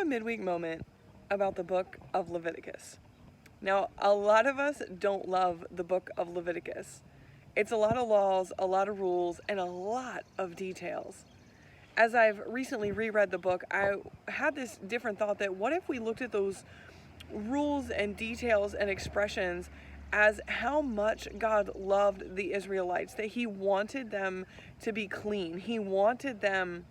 midweek moment about the book of Leviticus. Now, a lot of us don't love the book of Leviticus. It's a lot of laws, a lot of rules, and a lot of details. As I've recently reread the book, I had this different thought that what if we looked at those rules and details and expressions as how much God loved the Israelites, that He wanted them to be clean. He wanted them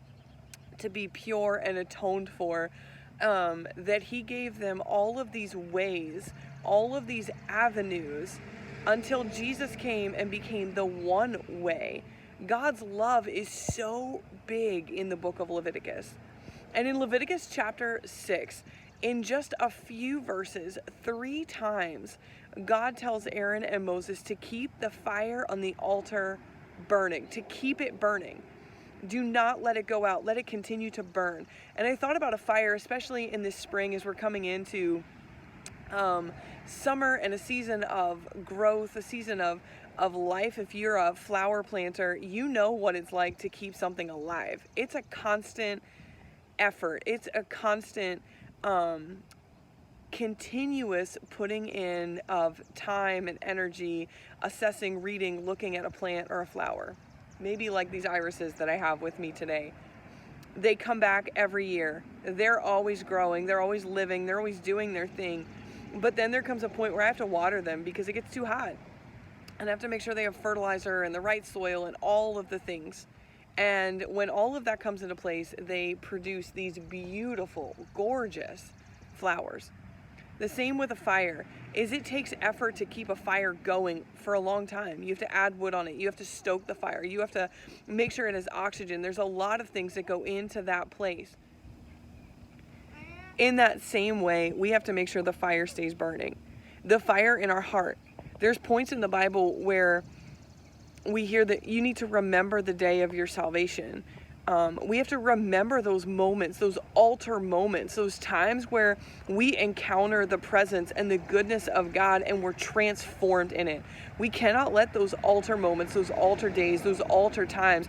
to be pure and atoned for, that He gave them all of these ways, all of these avenues, until Jesus came and became the one way. God's love is so big in the book of Leviticus. And in Leviticus chapter 6, in just a few verses, 3 times, God tells Aaron and Moses to keep the fire on the altar burning, to keep it burning. Do not let it go out. Let it continue to burn. And I thought about a fire, especially in this spring as we're coming into summer and a season of growth, a season of life. If you're a flower planter, you know what it's like to keep something alive. It's a constant effort. It's a constant continuous putting in of time and energy, assessing, reading, looking at a plant or a flower. Maybe like these irises that I have with me today. They come back every year. They're always growing. They're always living. They're always doing their thing. But then there comes a point where I have to water them because it gets too hot. And I have to make sure they have fertilizer and the right soil and all of the things. And when all of that comes into place, they produce these beautiful, gorgeous flowers. The same with a fire is it takes effort to keep a fire going for a long time. You have to add wood on it. You have to stoke the fire. You have to make sure it has oxygen. There's a lot of things that go into that place. In that same way, we have to make sure the fire stays burning. The fire in our heart. There's points in the Bible where we hear that you need to remember the day of your salvation. We have to remember those moments, those altar moments, those times where we encounter the presence and the goodness of God and we're transformed in it. We cannot let those altar moments, those altar days, those altar times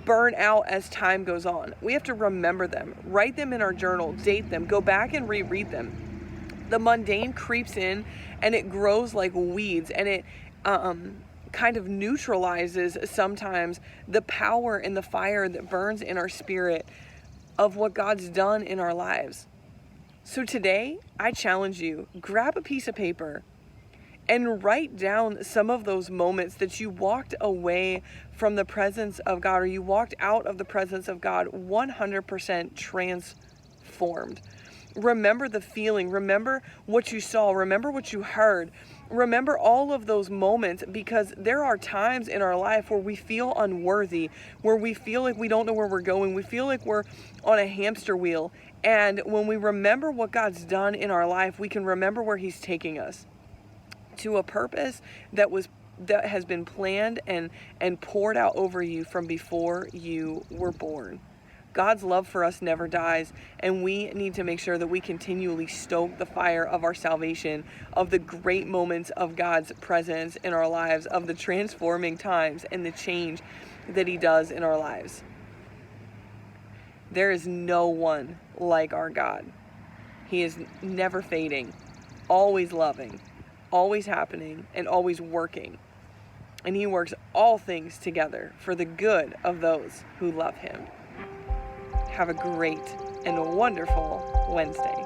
burn out as time goes on. We have to remember them, write them in our journal, date them, go back and reread them. The mundane creeps in and it grows like weeds, and it kind of neutralizes sometimes the power and the fire that burns in our spirit of what God's done in our lives. So today, I challenge you, grab a piece of paper and write down some of those moments that you walked away from the presence of God, or you walked out of the presence of God 100% transformed. Remember the feeling, remember what you saw, remember what you heard, remember all of those moments, because there are times in our life where we feel unworthy, where we feel like we don't know where we're going, we feel like we're on a hamster wheel. And when we remember what God's done in our life, we can remember where He's taking us to a purpose that has been planned and poured out over you from before you were born. God's love for us never dies, and we need to make sure that we continually stoke the fire of our salvation, of the great moments of God's presence in our lives, of the transforming times and the change that He does in our lives. There is no one like our God. He is never fading, always loving, always happening, and always working. And He works all things together for the good of those who love Him. Have a great and wonderful Wednesday.